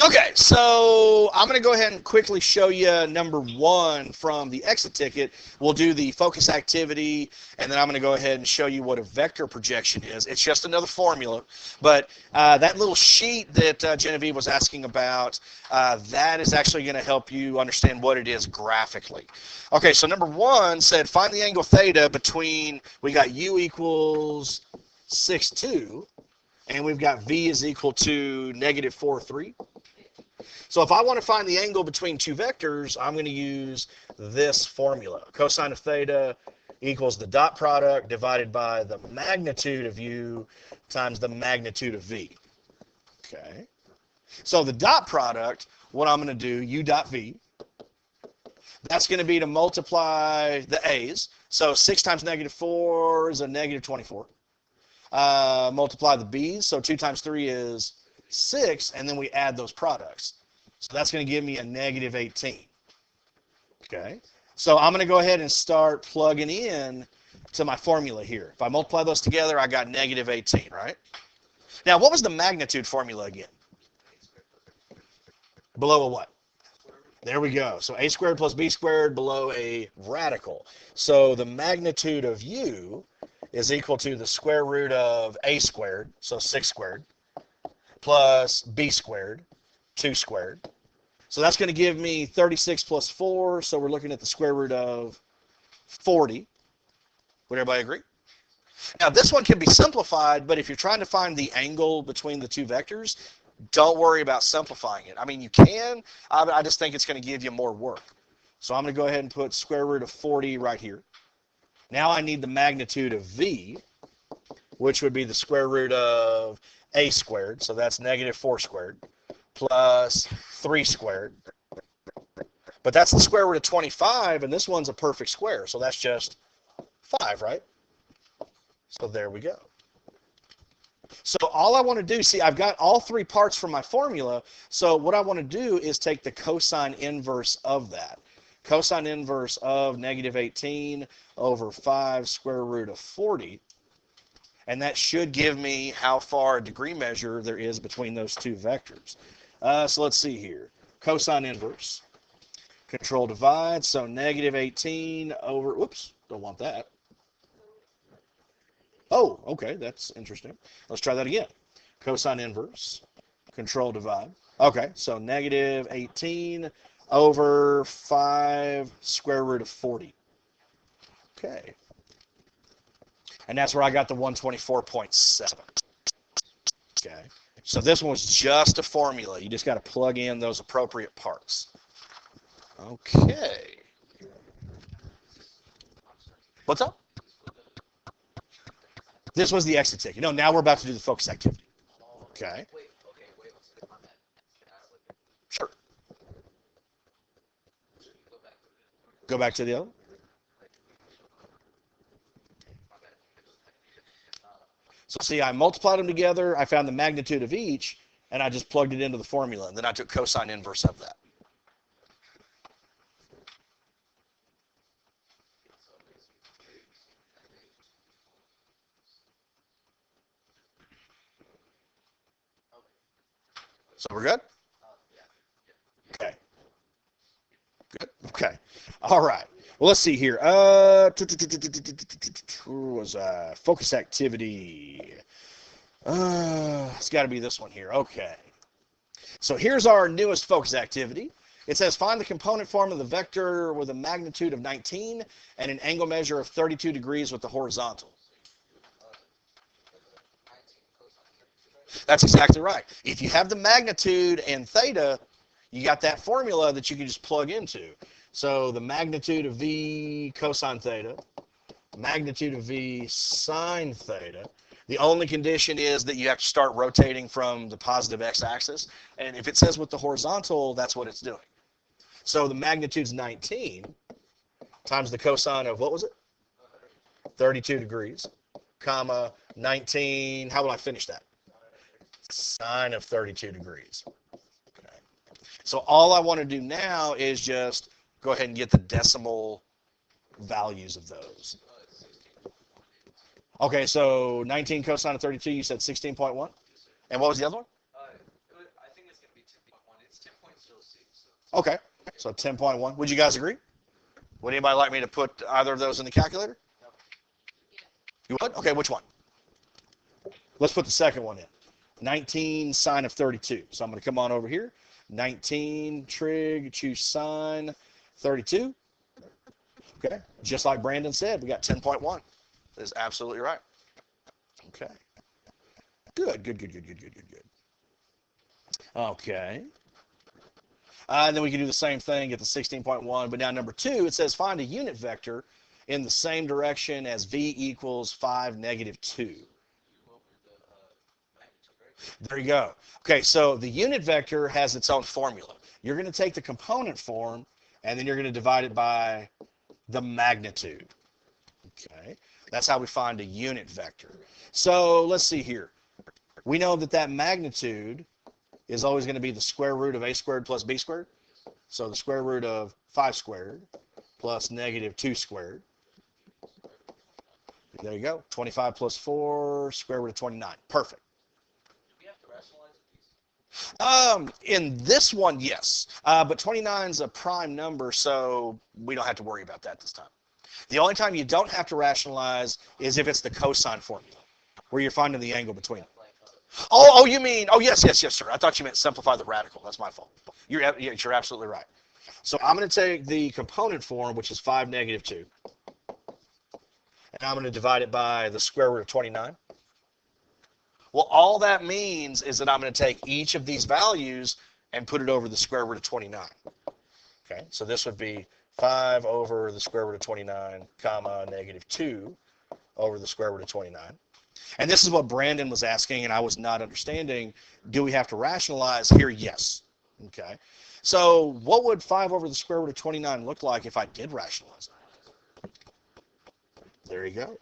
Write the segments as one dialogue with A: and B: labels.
A: Okay, so I'm going to go ahead and quickly show you number one from the exit ticket. We'll do the focus activity, and then I'm going to go ahead and show you what a vector projection is. It's just another formula, but that little sheet that Genevieve was asking about, that is actually going to help you understand what it is graphically. Okay, so number one said find the angle theta between, we got u equals 6, 2, and we've got v is equal to negative 4, 3. So if I want to find the angle between two vectors, I'm going to use this formula. Cosine of theta equals the dot product divided by the magnitude of u times the magnitude of v. Okay. So the dot product, what I'm going to do, u dot v, that's going to be to multiply the a's. So 6 times negative 4 is a negative 24. Multiply the b's, so 2 times 3 is 6, and then we add those products. So that's going to give me a negative 18. Okay. So I'm going to go ahead and start plugging in to my formula here. If I multiply those together, I got negative 18, right? Now, what was the magnitude formula again? Below a what? There we go. So a squared plus b squared below a radical. So the magnitude of u is equal to the square root of a squared, so 6 squared, plus b squared, 2 squared. So that's going to give me 36 plus 4, so we're looking at the square root of 40. Would everybody agree? Now, this one can be simplified, but if you're trying to find the angle between the two vectors, don't worry about simplifying it. I mean, you can, I just think it's going to give you more work. So I'm going to go ahead and put square root of 40 right here. Now I need the magnitude of v, which would be the square root of a squared, so that's negative 4 squared, plus 3 squared. But that's the square root of 25, and this one's a perfect square, so that's just 5, right? So there we go. So all I want to do, see, I've got all three parts from my formula, so what I want to do is take the cosine inverse of that. Cosine inverse of negative 18 over 5 square root of 40, and that should give me how far a degree measure there is between those two vectors. So let's see here. Cosine inverse. Control divide, so negative 18 over, whoops, don't want that. Oh, okay, that's interesting. Let's try that again. Cosine inverse, control divide. Okay, so negative 18 over 5 square root of 40. Okay. And that's where I got the 124.7. Okay. So this one was just a formula. You just got to plug in those appropriate parts. Okay. What's up? This was the exit ticket. No, now we're about to do the focus activity. Okay. Sure. Go back to the other. So see, I multiplied them together. I found the magnitude of each, and I just plugged it into the formula. And then I took cosine inverse of that. So we're good? Okay. Good. Okay. All right. Well, let's see here. Was focus activity. It's got to be this one here. Okay. So here's our newest focus activity. It says find the component form of the vector with a magnitude of 19 and an angle measure of 32 degrees with the horizontal. That's exactly right. If you have the magnitude and theta, you got that formula that you can just plug into. So the magnitude of V cosine theta, magnitude of V sine theta. The only condition is that you have to start rotating from the positive x-axis. And if it says with the horizontal, that's what it's doing. So the magnitude's 19 times the cosine of, what was it? 32 degrees, comma, 19, how will I finish that? Sine of 32 degrees. Okay. So all I want to do now is just go ahead and get the decimal values of those. Okay, so 19 cosine of 32, you said 16.1? And what was the other one? Okay, so 10.1. Would you guys agree? Would anybody like me to put either of those in the calculator? You would? Okay, which one? Let's put the second one in. 19 sine of 32. So I'm going to come on over here. 19 trig, choose sine 32. Okay, just like Brandon said, we got 10.1. That is absolutely right. Okay. Good, good, good, good, good, good, good, good. Okay. And then we can do the same thing at the 16.1, but now number 2, it says find a unit vector in the same direction as v equals 5, negative 2. There you go. Okay, so the unit vector has its own formula. You're going to take the component form, and then you're going to divide it by the magnitude. Okay, that's how we find a unit vector. So let's see here. We know that that magnitude is always going to be the square root of a squared plus b squared. So the square root of 5 squared plus negative 2 squared. There you go. 25 plus 4, square root of 29. Perfect. In this one, yes. But 29 is a prime number, so we don't have to worry about that this time. The only time you don't have to rationalize is if it's the cosine formula, where you're finding the angle between them. Oh, you mean, oh, yes, sir. I thought you meant simplify the radical. That's my fault. You're absolutely right. So I'm going to take the component form, which is 5, negative 2, and I'm going to divide it by the square root of 29. Well, all that means is that I'm going to take each of these values and put it over the square root of 29. Okay, so this would be 5 over the square root of 29, comma, negative 2 over the square root of 29. And this is what Brandon was asking, and I was not understanding. Do we have to rationalize here? Yes. Okay. So what would 5 over the square root of 29 look like if I did rationalize it? There you go.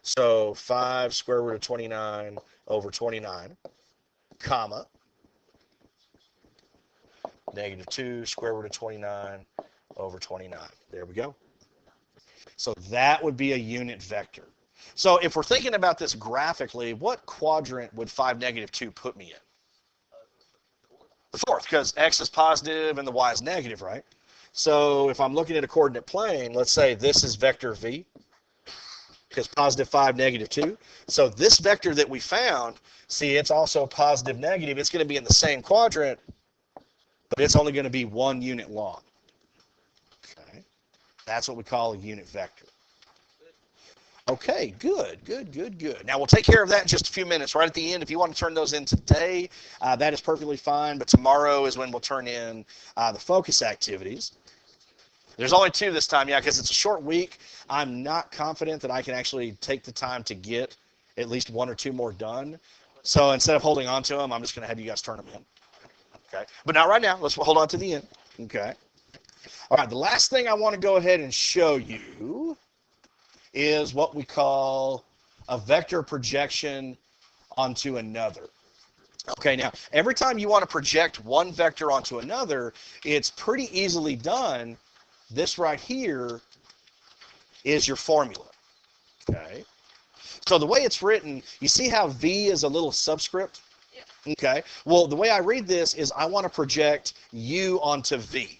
A: So 5 square root of 29 over 29, comma, negative 2 square root of 29 over 29. There we go. So that would be a unit vector. So if we're thinking about this graphically, what quadrant would 5, negative 2 put me in? The fourth, because x is positive and the y is negative, right? So if I'm looking at a coordinate plane, let's say this is vector v, because positive 5, negative 2. So this vector that we found, see, it's also positive, negative. It's going to be in the same quadrant, but it's only going to be 1 unit long. Okay, that's what we call a unit vector. Okay, good. Now, we'll take care of that in just a few minutes. Right at the end, if you want to turn those in today, that is perfectly fine. But tomorrow is when we'll turn in the focus activities. There's only 2 this time, yeah, because it's a short week. I'm not confident that I can actually take the time to get at least 1 or 2 more done. So instead of holding on to them, I'm just going to have you guys turn them in. Okay, but not right now. Let's hold on to the end. Okay. All right, the last thing I want to go ahead and show you is what we call a vector projection onto another. Okay, now, every time you want to project one vector onto another, it's pretty easily done. This right here is your formula. Okay, so the way it's written, you see how V is a little subscript? Yeah. Okay, well, the way I read this is I want to project U onto V.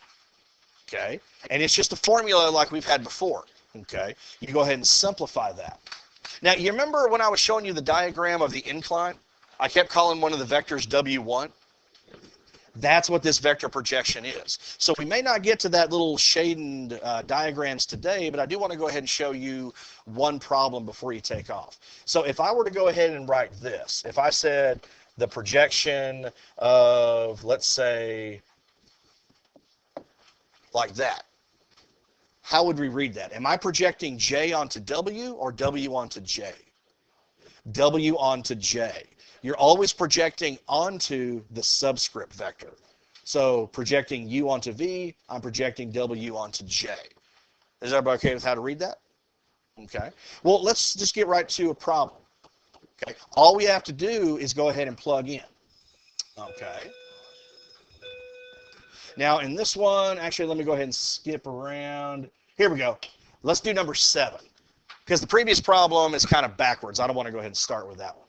A: Okay, and it's just a formula like we've had before. Okay, you go ahead and simplify that. Now, you remember when I was showing you the diagram of the incline? I kept calling one of the vectors W1. That's what this vector projection is. So we may not get to that little shaded diagrams today, but I do want to go ahead and show you one problem before you take off. So if I were to go ahead and write this, if I said the projection of, let's say, like that, how would we read that? Am I projecting J onto W or W onto J? W onto J. You're always projecting onto the subscript vector. So projecting U onto V, I'm projecting W onto J. Is everybody okay with how to read that? Okay. Well, let's just get right to a problem. Okay. All we have to do is go ahead and plug in. Okay. Now, in this one, actually, let me go ahead and skip around. Here we go. Let's do number 7, because the previous problem is kind of backwards. I don't want to go ahead and start with that one.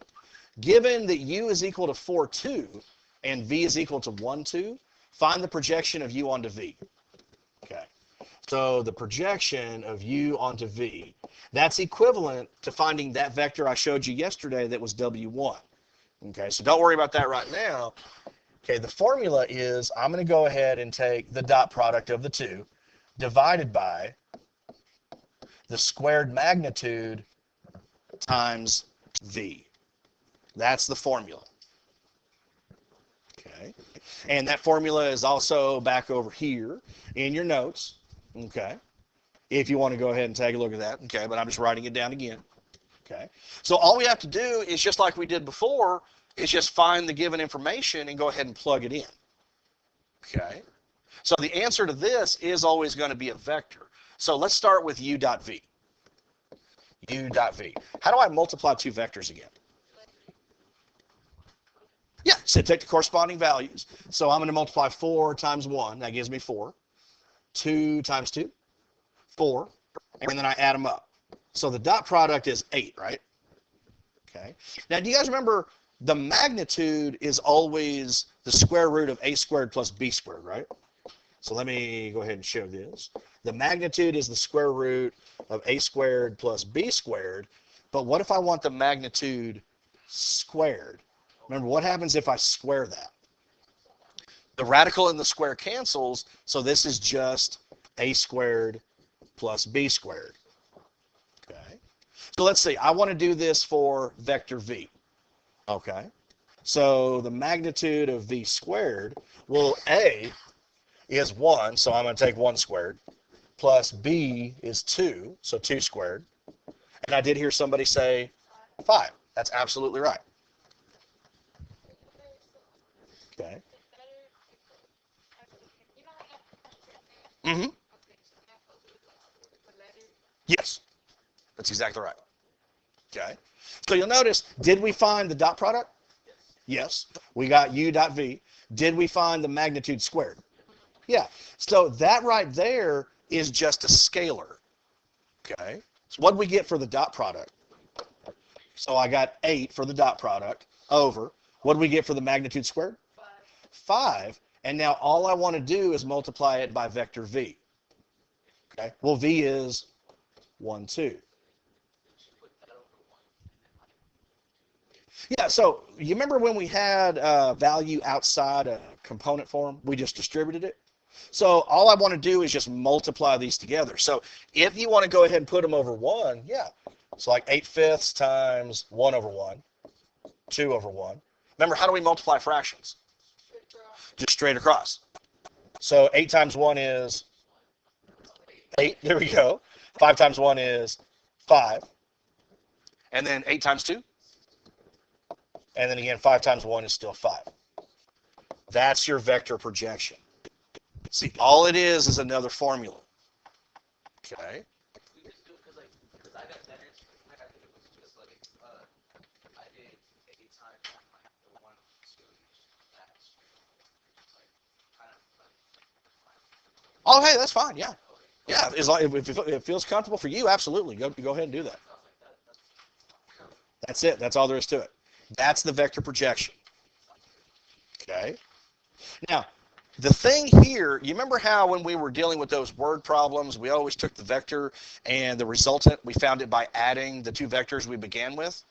A: Given that U is equal to 4, 2, and V is equal to 1, 2, find the projection of u onto v. Okay. So the projection of u onto v, that's equivalent to finding that vector I showed you yesterday that was w1. Okay, so don't worry about that right now. Okay, the formula is I'm going to go ahead and take the dot product of the two divided by the squared magnitude times v. That's the formula. Okay, and that formula is also back over here in your notes. Okay, if you want to go ahead and take a look at that. Okay, but I'm just writing it down again. Okay, so all we have to do is just like we did before, is just find the given information and go ahead and plug it in. Okay, so the answer to this is always going to be a vector. So let's start with u dot v. U dot v. How do I multiply two vectors again? Yeah, so take the corresponding values. So I'm going to multiply 4 times 1. That gives me 4. 2 times 2, 4. And then I add them up. So the dot product is 8, right? Okay. Now, do you guys remember the magnitude is always the square root of a squared plus b squared, right? So let me go ahead and show this. The magnitude is the square root of a squared plus b squared. But what if I want the magnitude squared? Remember, what happens if I square that? The radical in the square cancels, so this is just a squared plus b squared. Okay. So let's see. I want to do this for vector v. Okay. So the magnitude of v squared, well, a is 1, so I'm going to take 1 squared, plus b is 2, so 2 squared. And I did hear somebody say 5. That's absolutely right. Okay. Mm-hmm. Yes, that's exactly right. Okay. So you'll notice, did we find the dot product? Yes. We got u dot v. Did we find the magnitude squared? Yeah. So that right there is just a scalar. Okay. So what did we get for the dot product? So I got 8 for the dot product over. What did we get for the magnitude squared? 5. And now all I want to do is multiply it by vector v. Okay. Well, v is 1, 2. Yeah, so you remember when we had value outside a component form? We just distributed it. So all I want to do is just multiply these together. So if you want to go ahead and put them over 1, yeah. So like 8/5 times 1 over 1, 2 over 1. Remember, how do we multiply fractions? Just straight across. So 8 times 1 is 8. There we go. 5 times 1 is 5. And then 8 times 2? And then again, 5 times 1 is still 5. That's your vector projection. See, all it is another formula. Okay. Oh, hey, that's fine. Yeah. Yeah, as long, if it feels comfortable for you, absolutely. Go ahead and do that. That's it. That's all there is to it. That's the vector projection. Okay. Now, the thing here, you remember how when we were dealing with those word problems, we always took the vector and the resultant, we found it by adding the two vectors we began with?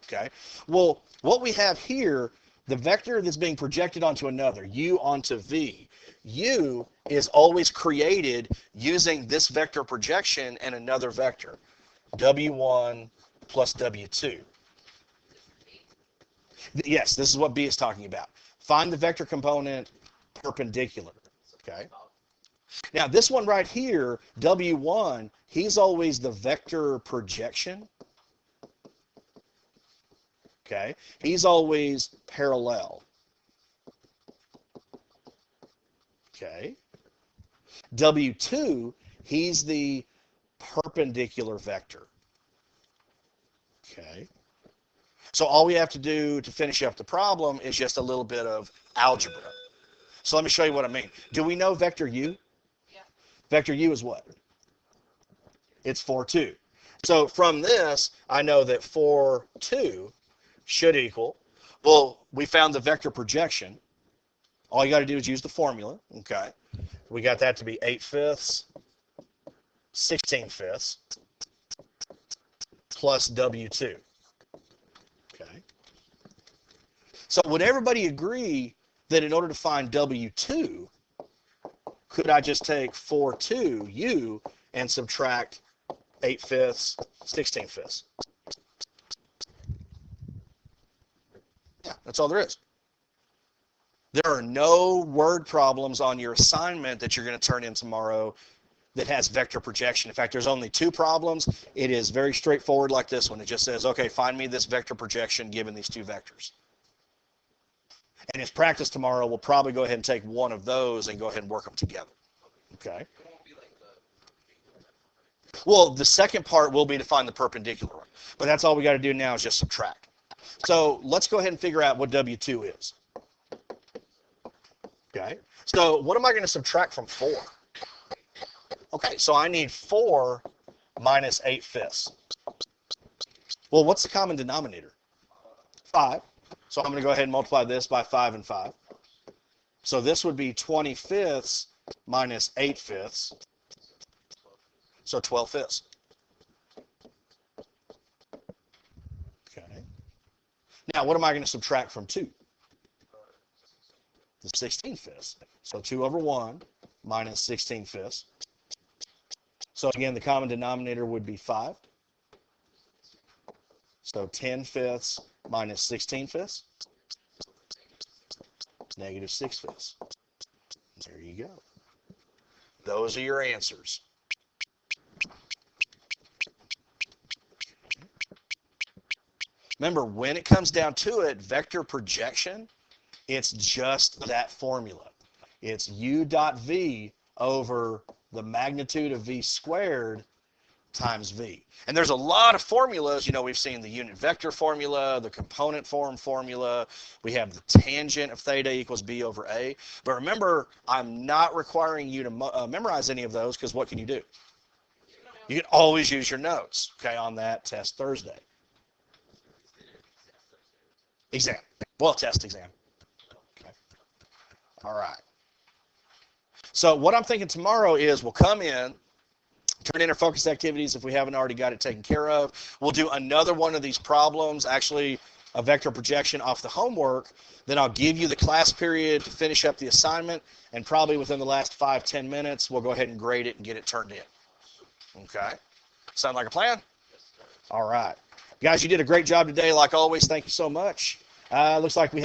A: Okay. Well, what we have here, the vector that's being projected onto another, u onto v, u is always created using this vector projection and another vector, w1 plus w2. Yes, this is what B is talking about. Find the vector component perpendicular. Okay. Now this one right here, W1, he's always the vector projection. Okay. He's always parallel. Okay. W2, he's the perpendicular vector. Okay. So all we have to do to finish up the problem is just a little bit of algebra. So let me show you what I mean. Do we know vector u? Yeah. Vector u is what? It's 4, 2. So from this, I know that 4, 2 should equal, well, we found the vector projection. All you got to do is use the formula. Okay. We got that to be 8/5, 16/5 plus W2. Okay. So would everybody agree that in order to find W2, could I just take 4/2U and subtract 8/5, 16/5? Yeah, that's all there is. There are no word problems on your assignment that you're going to turn in tomorrow that has vector projection. In fact, there's only 2 problems. It is very straightforward like this one. It just says, okay, find me this vector projection given these 2 vectors. And as practice tomorrow, we'll probably go ahead and take one of those and go ahead and work them together. Okay? Well, the second part will be to find the perpendicular one. But that's all we got to do now is just subtract. So let's go ahead and figure out what W2 is. Okay? So what am I going to subtract from 4? Okay, so I need 4 minus 8/5. Well, what's the common denominator? 5. So I'm going to go ahead and multiply this by 5 and 5. So this would be 20/5 minus 8/5. So 12/5. Okay. Now, what am I going to subtract from 2? The 16/5. So 2 over 1 minus 16/5. So again, the common denominator would be 5. So 10/5 minus 16/5. Negative 6/5. There you go. Those are your answers. Remember, when it comes down to it, vector projection, it's just that formula. It's U dot V over the magnitude of V squared times V. And there's a lot of formulas. You know, we've seen the unit vector formula, the component form formula. We have the tangent of theta equals B over A. But remember, I'm not requiring you to memorize any of those, because what can you do? You can always use your notes, okay, on that test Thursday. Exam. Well, test exam. Okay. All right. So what I'm thinking tomorrow is we'll come in, turn in our focus activities if we haven't already got it taken care of. We'll do another one of these problems, actually a vector projection off the homework. Then I'll give you the class period to finish up the assignment, and probably within the last 5-10 minutes, we'll go ahead and grade it and get it turned in. Okay? Sound like a plan? All right. Guys, you did a great job today, like always. Thank you so much. Looks like we